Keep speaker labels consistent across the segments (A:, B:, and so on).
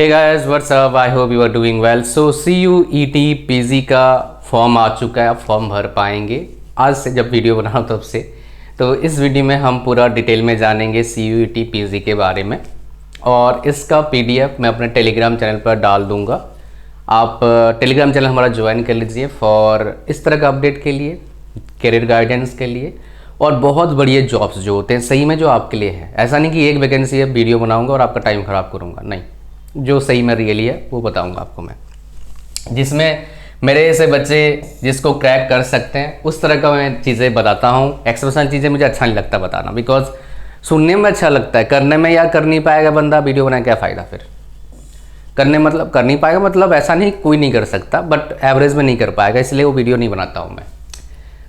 A: Hey guys what's up, I hope you are doing well. So CUET PG का form आ चुका है, आप फॉर्म भर पाएंगे आज से, जब वीडियो बना रहा हूँ तब से। तो इस वीडियो में हम पूरा डिटेल में जानेंगे CUET PG के बारे में, और इसका PDF मैं अपने टेलीग्राम चैनल पर डाल दूँगा। आप टेलीग्राम चैनल हमारा ज्वाइन कर लीजिए फॉर इस तरह का अपडेट के लिए, करियर गाइडेंस के लिए, और बहुत बढ़िया जॉब्स जो होते हैं सही में जो आपके लिए है। ऐसा नहीं कि एक वैकेंसी है वीडियो बनाऊंगा और आपका टाइम ख़राब करूंगा, नहीं, जो सही में रियली है वो बताऊंगा आपको मैं, जिसमें मेरे ऐसे बच्चे जिसको क्रैक कर सकते हैं उस तरह का मैं चीज़ें बताता हूँ। एक्सप्रेशन चीज़ें मुझे अच्छा नहीं लगता बताना, बिकॉज सुनने में अच्छा लगता है, करने में यार कर नहीं पाएगा बंदा, वीडियो बनाए क्या फ़ायदा फिर। करने मतलब कर नहीं पाएगा मतलब ऐसा नहीं कोई नहीं कर सकता, बट एवरेज में नहीं कर पाएगा, इसलिए वो वीडियो नहीं बनाता हूँ मैं।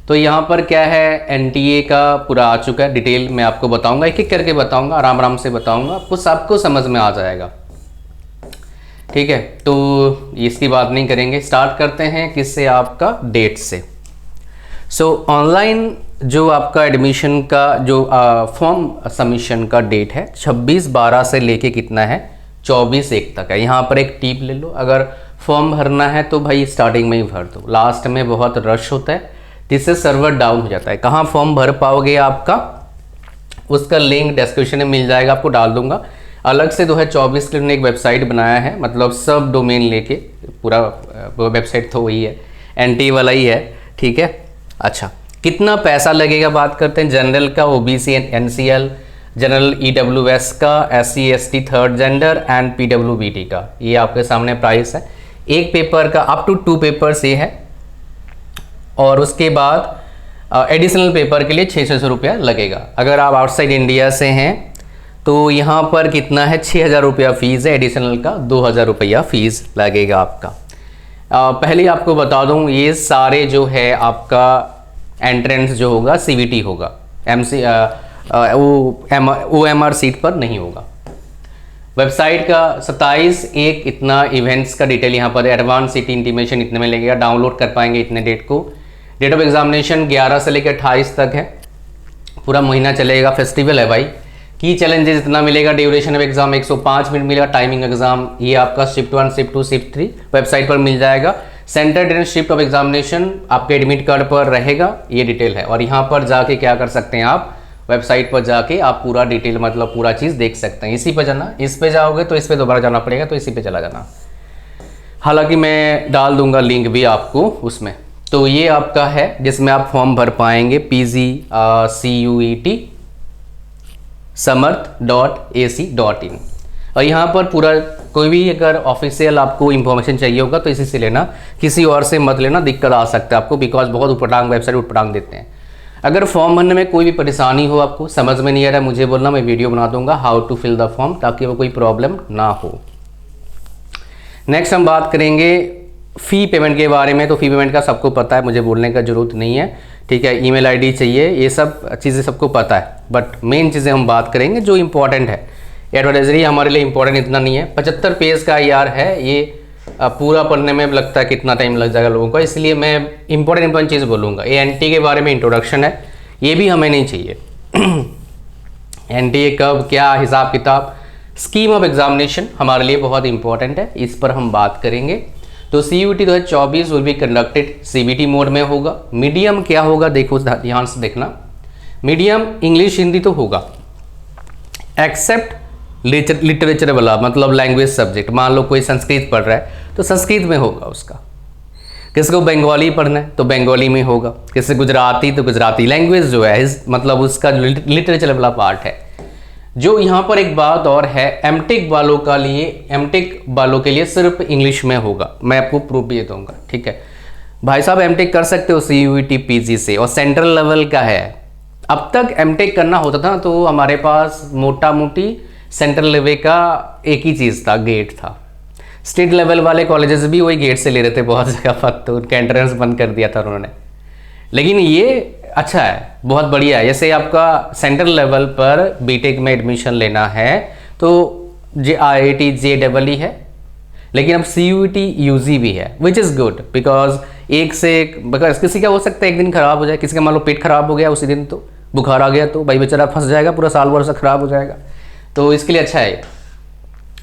A: तो यहाँ पर क्या है, NTA का पूरा आ चुका है, डिटेल मैं आपको बताऊंगा, एक एक करके बताऊंगा, आराम आराम से बताऊंगा, आपको सबको समझ में आ जाएगा, ठीक है। तो इसकी बात नहीं करेंगे, स्टार्ट करते हैं किससे, आपका डेट से। सो ऑनलाइन जो आपका एडमिशन का जो फॉर्म सबमिशन का डेट है 26/12 से लेके कितना है 24/1 तक है। यहाँ पर एक टिप ले लो, अगर फॉर्म भरना है तो भाई स्टार्टिंग में ही भर दो, लास्ट में बहुत रश होता है जिससे सर्वर डाउन हो जाता है। कहाँ फॉर्म भर पाओगे आपका, उसका लिंक डिस्क्रिप्शन में मिल जाएगा, आपको डाल दूंगा। अलग से 2024 के लिए एक वेबसाइट बनाया है, मतलब सब डोमेन लेके पूरा वेबसाइट तो वही है, NTA वाला ही है, ठीक है। अच्छा, कितना पैसा लगेगा बात करते हैं। जनरल का, OBC NCL, जनरल EWS का, SC ST third gender and PWBT का, ये आपके सामने प्राइस है। एक पेपर का अप टू 2 पेपर्स ये है, और उसके बाद एडिशनल पेपर के लिए 600 रुपया लगेगा। अगर आप आउटसाइड इंडिया से हैं तो यहाँ पर कितना है 6000 रुपया फ़ीस है, एडिशनल का 2000 रुपया फ़ीस लगेगा आपका। पहले आपको बता दूँ, ये सारे जो है आपका एंट्रेंस जो होगा CVT होगा, OMR सीट पर नहीं होगा। वेबसाइट का 27/1 इतना इवेंट्स का डिटेल यहाँ पर, एडवांस सिटी इंटीमेशन इतने में लगेगा, डाउनलोड कर पाएंगे इतने डेट को। डेट ऑफ एग्जामिनेशन 11 से लेकर 28 तक है, पूरा महीना चलेगा, फेस्टिवल है भाई। की चैलेंजेस इतना मिलेगा, ड्यूरेशन ऑफ एग्जाम 105 मिनट मिलेगा, टाइमिंग एग्जाम ये आपका शिफ्ट 1 शिफ्ट 2 शिफ्ट 3 वेबसाइट पर मिल जाएगा। Centre date shift of examination आपके एडमिट कार्ड पर रहेगा, ये डिटेल है। और यहाँ पर जाके क्या कर सकते हैं आप, वेबसाइट पर जाके आप पूरा डिटेल मतलब पूरा चीज़ देख सकते हैं। इसी पर जाना, इस पे जाओगे तो इस पे दोबारा जाना पड़ेगा, तो इसी पे चला जाना। हालांकि मैं डाल दूंगा लिंक भी आपको उसमें। तो ये आपका है जिसमें आप फॉर्म भर पाएंगे, PG CUET samarth.ac.in। और यहाँ पर पूरा कोई भी अगर ऑफिशियल आपको इन्फॉर्मेशन चाहिए होगा तो इसी से लेना, किसी और से मत लेना, दिक्कत आ सकता है आपको, बिकॉज बहुत उटपटांग वेबसाइट उटपटांग देते हैं। अगर फॉर्म भरने में कोई भी परेशानी हो, आपको समझ में नहीं आ रहा, मुझे बोलना, मैं वीडियो बना दूंगा how to fill the form, ताकि वो कोई प्रॉब्लम ना हो। नेक्स्ट हम बात करेंगे फ़ी पेमेंट के बारे में। तो फ़ी पेमेंट का सबको पता है, मुझे बोलने का ज़रूरत नहीं है, ठीक है। ईमेल ID चाहिए, ये सब चीज़ें सबको पता है, बट मेन चीज़ें हम बात करेंगे जो इंपॉर्टेंट है। एडवर्टाइजरी हमारे लिए इंपॉर्टेंट इतना नहीं है, 75 पेज का यार है ये, पूरा पढ़ने में लगता है कितना टाइम लग जाएगा लोगों का, इसलिए मैं इंपॉर्टेंट चीज़ बोलूँगा। ये NTA के बारे में इंट्रोडक्शन है, ये भी हमें नहीं चाहिए। NTA कब क्या हिसाब किताब, स्कीम ऑफ एग्जामिनेशन हमारे लिए बहुत इंपॉर्टेंट है, इस पर हम बात करेंगे। तो CUET 2024 will be conducted CBT mode में होगा। मीडियम क्या होगा, देखो ध्यान से देखना, मीडियम इंग्लिश हिंदी तो होगा, एक्सेप्ट लिटरेचर वाला, मतलब लैंग्वेज सब्जेक्ट। मान लो कोई संस्कृत पढ़ रहा है तो संस्कृत में होगा उसका, किसी को बंगाली पढ़ना है तो बंगाली में होगा, किसी गुजराती तो गुजराती। लैंग्वेज जो है मतलब उसका लिटरेचर वाला पार्ट है। जो यहाँ पर एक बात और है, एमटेक वालों के लिए सिर्फ इंग्लिश में होगा, मैं आपको प्रूफ भी दूंगा, ठीक है। भाई साहब एमटेक कर सकते हो CUET PG से, और सेंट्रल लेवल का है। अब तक एमटेक करना होता था तो हमारे पास मोटा मोटी सेंट्रल लेवल का एक ही चीज़ था, गेट था। स्टेट लेवल वाले कॉलेजेस भी वही गेट से ले रहे थे बहुत जगह पर, तो उनका एंट्रेंस बंद कर दिया था उन्होंने। लेकिन ये अच्छा है, बहुत बढ़िया है। जैसे आपका सेंट्रल लेवल पर BTech में एडमिशन लेना है तो IIT JEE है, लेकिन अब CUET UG भी है, विच इज़ गुड, बिकॉज एक से एक, बिकॉज किसी का हो सकता है एक दिन खराब हो जाए, किसी का मान लो पेट खराब हो गया उसी दिन, तो बुखार आ गया तो भाई बेचारा फंस जाएगा, पूरा साल भर से खराब हो जाएगा, तो इसके लिए अच्छा है।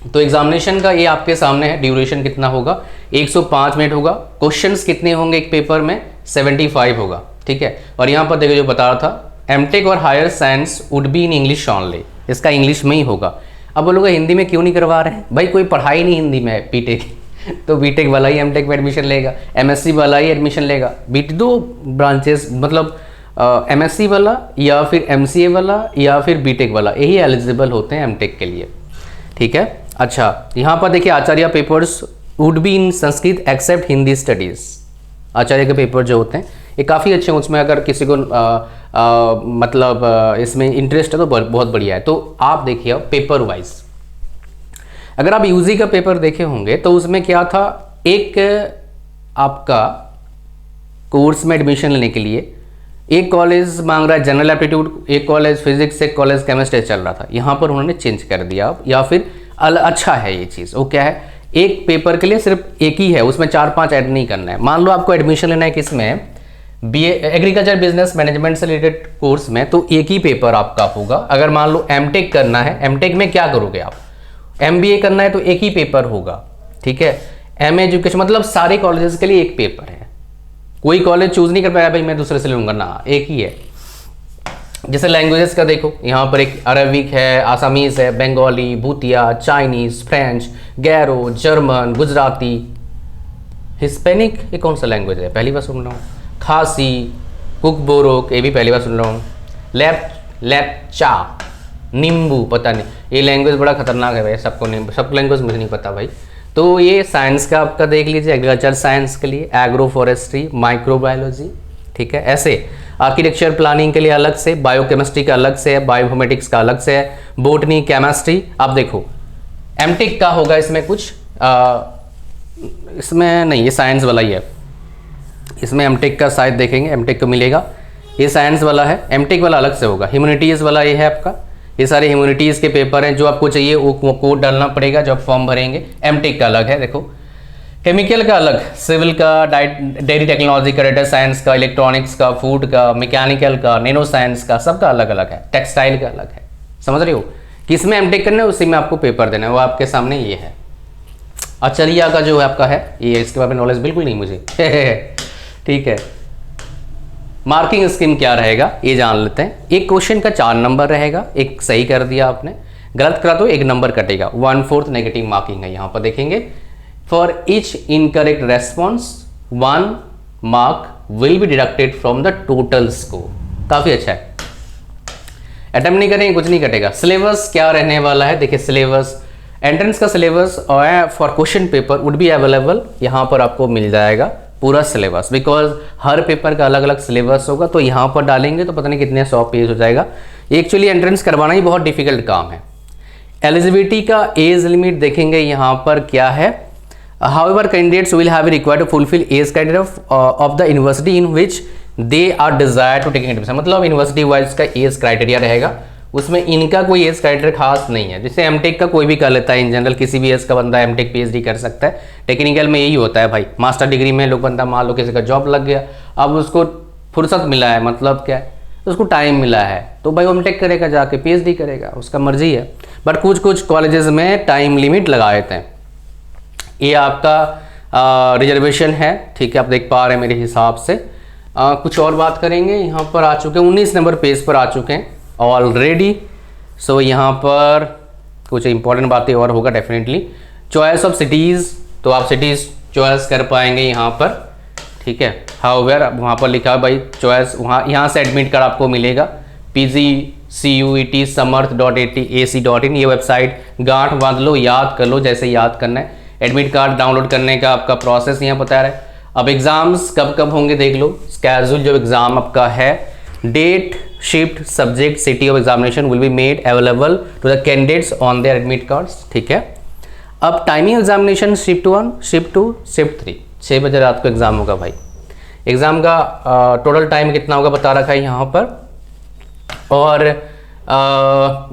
A: तो एग्जामिनेशन का ये आपके सामने है, ड्यूरेशन कितना होगा 105 मिनट होगा। क्वेश्चंस कितने होंगे एक पेपर में 75 होगा, ठीक है। और यहाँ पर देखो जो बता रहा था, एमटेक और higher science would be in English only, इसका इंग्लिश में ही होगा। अब बोलोगे हिंदी में क्यों नहीं करवा रहे हैं भाई, कोई पढ़ाई नहीं हिंदी में है बीटेक तो बीटेक वाला ही एमटेक में एडमिशन लेगा, एमएससी वाला ही एडमिशन लेगा। बीट दो ब्रांचेस मतलब एमएससी वाला या फिर एमसीए वाला या फिर बीटेक वाला, यही एलिजिबल होते हैं एमटेक के लिए, ठीक है। अच्छा, यहाँ पर देखिए आचार्य papers would be in Sanskrit except Hindi studies. आचार्य के पेपर जो होते हैं ये काफ़ी अच्छे हैं, उसमें अगर किसी को इसमें इंटरेस्ट है तो बहुत बढ़िया है। तो आप देखिए पेपर वाइज, अगर आप यूजी का पेपर देखे होंगे तो उसमें क्या था, एक आपका कोर्स में एडमिशन लेने के लिए एक कॉलेज मांग रहा है जनरल एप्टीट्यूड, एक कॉलेज फिजिक्स, एक कॉलेज केमिस्ट्री चल रहा था। यहाँ पर उन्होंने चेंज कर दिया, या फिर अच्छा है ये चीज़। वो क्या है, एक पेपर के लिए सिर्फ एक ही है, उसमें 4-5 ऐड नहीं करना है। मान लो आपको एडमिशन लेना है किसमें, बीए एग्रीकल्चर बिजनेस मैनेजमेंट से रिलेटेड कोर्स में, तो एक ही पेपर आपका होगा। अगर मान लो एमटेक करना है, एमटेक में क्या करोगे आप, एमबीए करना है तो एक ही पेपर होगा, ठीक है। एम एजुकेशन मतलब सारे कॉलेजेस के लिए एक पेपर है, कोई कॉलेज चूज नहीं कर पाया भाई मैं दूसरे से लूंगा ना, एक ही है। जैसे लैंग्वेजेस का देखो, यहाँ पर एक अरबिक है, आसामीज है, Bengali, Bhutia, Chinese, French, Garo, German, Gujarati, Hispanic, ये कौन सा लैंग्वेज है पहली बार सुन रहा हूँ, खासी, कुकबोरोक, ये भी पहली बार सुन रहा हूँ, लेप्चा, नींबू, पता नहीं, ये लैंग्वेज बड़ा खतरनाक है भाई, सब लैंग्वेज मुझे नहीं पता भाई। तो ये साइंस का आपका देख लीजिए, एग्रीकल्चर साइंस के लिए एग्रो फॉरेस्ट्री, माइक्रोबायोलॉजी, ठीक है। ऐसे आर्किटेक्चर प्लानिंग के लिए अलग से, बायोकेमिस्ट्री का अलग से है, बायोइन्फॉर्मेटिक्स का अलग से है, बोटनी, केमिस्ट्री। आप देखो एमटेक का होगा इसमें कुछ इसमें नहीं, ये साइंस वाला ही है, इसमें एमटेक का शायद देखेंगे, एमटेक को मिलेगा, ये साइंस वाला है, एमटेक वाला अलग से होगा। ह्यूमैनिटीज़ वाला ये है आपका, ये सारे ह्यूमैनिटीज़ के पेपर हैं, जो आपको चाहिए वो कोड डालना पड़ेगा जब फॉर्म भरेंगे। एमटेक का अलग है, देखो केमिकल का अलग, सिविल का, डेयरी टेक्नोलॉजी का, डेटा साइंस का, इलेक्ट्रॉनिक्स का, फूड का, मैकेनिकल का, नैनो साइंस का, सबका अलग अलग है, टेक्सटाइल का अलग है। समझ रहे हो, किसमें एमटेक करना है उसी में आपको पेपर देना है, वो आपके सामने ये है। आचार्य का जो है आपका है ये, इसके बारे में नॉलेज बिल्कुल नहीं मुझे ठीक है। मार्किंग स्कीम क्या रहेगा ये जान लेते हैं। एक क्वेश्चन का 4 नंबर रहेगा, एक सही कर दिया आपने, गलत करा तो 1 नंबर कटेगा, 1/4 नेगेटिव मार्किंग है। यहाँ पर देखेंगे, for each incorrect response 1 mark will be deducted from the total score. काफी अच्छा है, अटेम्प्ट नहीं करेंगे कुछ नहीं कटेगा। सिलेबस क्या रहने वाला है, देखिए सिलेबस, एंट्रेंस का syllabus for question paper would be available, यहाँ पर आपको मिल जाएगा पूरा सिलेबस, बिकॉज हर पेपर का अलग अलग सिलेबस होगा, तो यहाँ पर डालेंगे तो पता नहीं कितने 100 पेज हो जाएगा। एक्चुअली एंट्रेंस करवाना ही बहुत डिफिकल्ट काम है। एलिजिबिलिटी का एज लिमिट देखेंगे यहाँ पर क्या है, however candidates will have required to fulfil age criteria of the university in which they are desire to take admission, मतलब यूनिवर्सिटी वाइज का एज क्राइटेरिया रहेगा, उसमें इनका कोई एज क्राइटेरिया खास नहीं है। जैसे एमटेक का कोई भी कर लेता है, इन जनरल किसी भी एज का बंदा एमटेक पीएचडी कर सकता है। टेक्निकल में यही होता है भाई, मास्टर डिग्री में लोग बंदा मान लो किसी का जॉब लग गया, अब उसको फुर्सत मिला है, मतलब क्या है उसको टाइम मिला है, तो भाई एमटेक करेगा, जाके पीएचडी करेगा, उसका मर्जी है। बट कुछ कुछ कॉलेजेस में टाइम लिमिट लगा देते हैं। ये आपका रिजर्वेशन है, ठीक है, आप देख पा रहे हैं मेरे हिसाब से। कुछ और बात करेंगे, यहाँ पर आ चुके हैं 19 नंबर पेज पर आ चुके हैं ऑलरेडी। सो यहाँ पर कुछ इंपॉर्टेंट बातें और होगा डेफिनेटली। चॉइस ऑफ सिटीज़, तो आप सिटीज़ चॉइस कर पाएंगे यहाँ पर, ठीक है। हाउएवर वहाँ पर लिखा है भाई चॉइस, वहाँ यहाँ से एडमिट कार्ड आपको मिलेगा, pgcuet.samardh.ac.in, ये वेबसाइट गांठ बांध लो, याद कर लो, जैसे याद करना है। एडमिट कार्ड डाउनलोड करने का आपका प्रोसेस यहाँ बता रहा है। अब एग्जाम्स कब कब होंगे देख लो, स्केड्यूल जो एग्जाम आपका है, date, shift, subject, city of examination will be made available to the candidates on their admit cards, ठीक है। अब timing examination shift 1, shift 2, shift 3, 6 बजे रात को एग्जाम होगा भाई। एग्जाम का टोटल टाइम कितना होगा बता रखा है यहाँ पर, और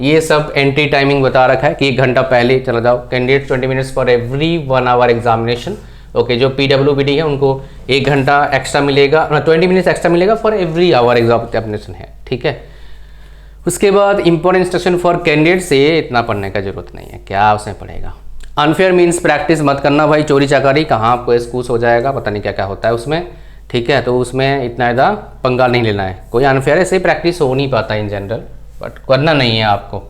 A: ये सब एंट्री टाइमिंग बता रखा है कि 1 घंटा पहले चला जाओ। Candidate 20 minutes for every 1 hour examination, okay. जो PWBD है उनको 1 घंटा एक्स्ट्रा मिलेगा, 20 मिनट्स एक्स्ट्रा मिलेगा फॉर एवरी आवर एग्जामिनेशन है, ठीक है। उसके बाद इंपॉर्टेंट इंस्ट्रक्शन फॉर कैंडिडेट से इतना पढ़ने का जरूरत नहीं है, क्या उसमें पढ़ेगा। अनफेयर मीन्स प्रैक्टिस मत करना भाई, चोरी चकारी कहाँ आपको एक्सक्यूज हो जाएगा, पता नहीं क्या क्या होता है उसमें, ठीक है। तो उसमें इतना ज़्यादा पंगा नहीं लेना है, कोई अनफेयर ऐसे प्रैक्टिस हो नहीं पाता इन जनरल, बट करना नहीं है आपको।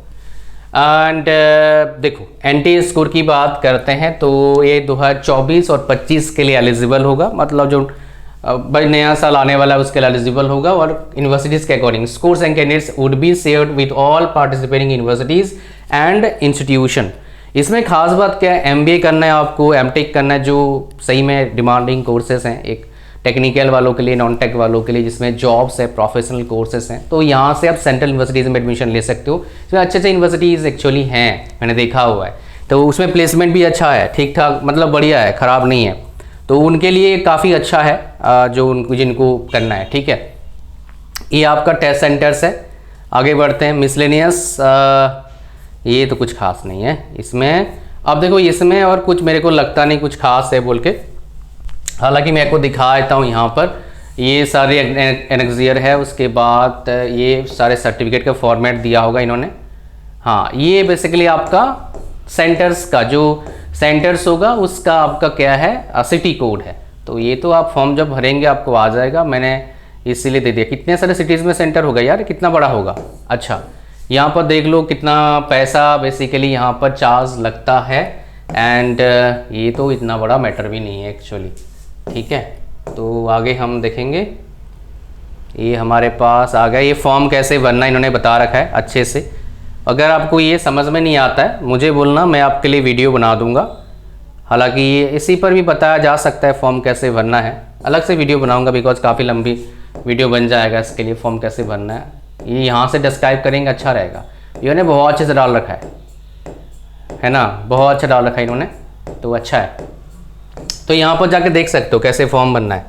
A: एंड देखो एनटी स्कोर की बात करते हैं तो ये 2024 और 25 के लिए एलिजिबल होगा, मतलब जो भाई नया साल आने वाला है उसके लिए एलिजिबल होगा। और यूनिवर्सिटीज़ के according scores and candidates would be shared with all participating universities and institution. इसमें खास बात क्या है, एमबीए करना है आपको, एमटेक करना है, जो सही में डिमांडिंग कोर्सेज हैं, एक टेक्निकल वालों के लिए, नॉन टेक वालों के लिए, जिसमें जॉब्स है, प्रोफेशनल कोर्सेज हैं, तो यहाँ से आप सेंट्रल यूनिवर्सिटीज़ में एडमिशन ले सकते हो। इसमें अच्छे अच्छे यूनिवर्सिटीज़ एक्चुअली हैं, मैंने देखा हुआ है, तो उसमें प्लेसमेंट भी अच्छा है, ठीक ठाक, मतलब बढ़िया है, ख़राब नहीं है, तो उनके लिए काफ़ी अच्छा है जो उनको जिनको करना है, ठीक है। ये आपका टेस्ट सेंटर्स है। आगे बढ़ते हैं, मिसलेनियस, ये तो कुछ खास नहीं है इसमें। अब देखो इसमें और कुछ मेरे को लगता नहीं कुछ खास है बोल के, हालांकि मैं आपको दिखा देता हूँ यहाँ पर, ये सारे एनेक्सियर है, उसके बाद ये सारे सर्टिफिकेट का फॉर्मेट दिया होगा इन्होंने। हाँ, ये बेसिकली आपका सेंटर्स का जो सेंटर्स होगा उसका आपका क्या है, सिटी कोड है। तो ये तो आप फॉर्म जब भरेंगे आपको आ जाएगा, मैंने इसीलिए दे दिया। कितने सारे सिटीज़ में सेंटर होगा यार, कितना बड़ा होगा। अच्छा, यहाँ पर देख लो कितना पैसा बेसिकली यहाँ पर चार्ज लगता है, एंड ये तो इतना बड़ा मैटर भी नहीं है एक्चुअली, ठीक है। तो आगे हम देखेंगे, ये हमारे पास आ गया, ये फॉर्म कैसे भरना इन्होंने बता रखा है अच्छे से। अगर आपको ये समझ में नहीं आता है मुझे बोलना, मैं आपके लिए वीडियो बना दूंगा। हालांकि ये इसी पर भी बताया जा सकता है फॉर्म कैसे भरना है, अलग से वीडियो बनाऊंगा बिकॉज काफ़ी लंबी वीडियो बन जाएगा इसके लिए, फॉर्म कैसे भरना है ये यहाँ से डिस्क्राइब करेंगे, अच्छा रहेगा। इन्होंने बहुत अच्छे से डाल रखा है ना, बहुत अच्छा डाल रखा है इन्होंने, तो अच्छा है। तो यहाँ पर जाके देख सकते हो कैसे फॉर्म बनना है,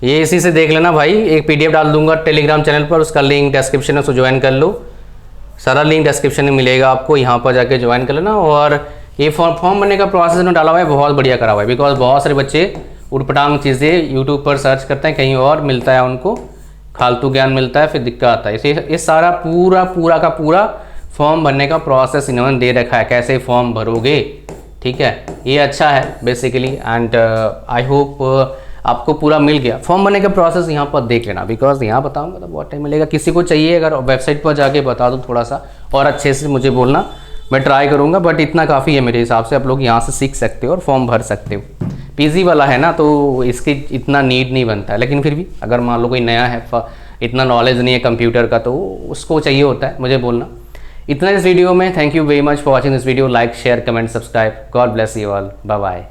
A: ये इसी से देख लेना भाई। एक PDF डाल दूंगा टेलीग्राम चैनल पर, उसका लिंक डिस्क्रिप्शन में, उसको ज्वाइन कर लो, सारा लिंक डिस्क्रिप्शन में मिलेगा आपको, यहाँ पर जाके ज्वाइन कर लेना। और ये फॉर्म बनने का प्रोसेस उन्होंने डाला हुआ है, बहुत बढ़िया करा हुआ है, बिकॉज बहुत सारे बच्चे उटपटांग चीज़ें यूट्यूब पर सर्च करते हैं, कहीं और मिलता है उनको, फालतू ज्ञान मिलता है, फिर दिक्कत आता है। इसे सारा पूरा का पूरा फॉर्म भरने का प्रोसेस इन्होंने दे रखा है, कैसे फॉर्म भरोगे, ठीक है। ये अच्छा है बेसिकली, एंड आई होप आपको पूरा मिल गया। फॉर्म भरने का प्रोसेस यहाँ पर देख लेना, बिकॉज यहाँ बताऊँगा तो बहुत टाइम मिलेगा। किसी को चाहिए अगर वेबसाइट पर जाके बता दूँ थोड़ा सा और अच्छे से मुझे बोलना, मैं ट्राई करूँगा, बट इतना काफ़ी है मेरे हिसाब से। आप लोग यहाँ से सीख सकते हो और फॉर्म भर सकते हो। पीजी वाला है ना, तो इसकी इतना नीड नहीं बनता है, लेकिन फिर भी अगर मान लो कोई नया है, इतना नॉलेज नहीं है कंप्यूटर का, तो उसको चाहिए होता है, मुझे बोलना। इतना इस वीडियो में। Thank you very much for watching this video. Like, share, comment, subscribe. God bless you all. Bye bye.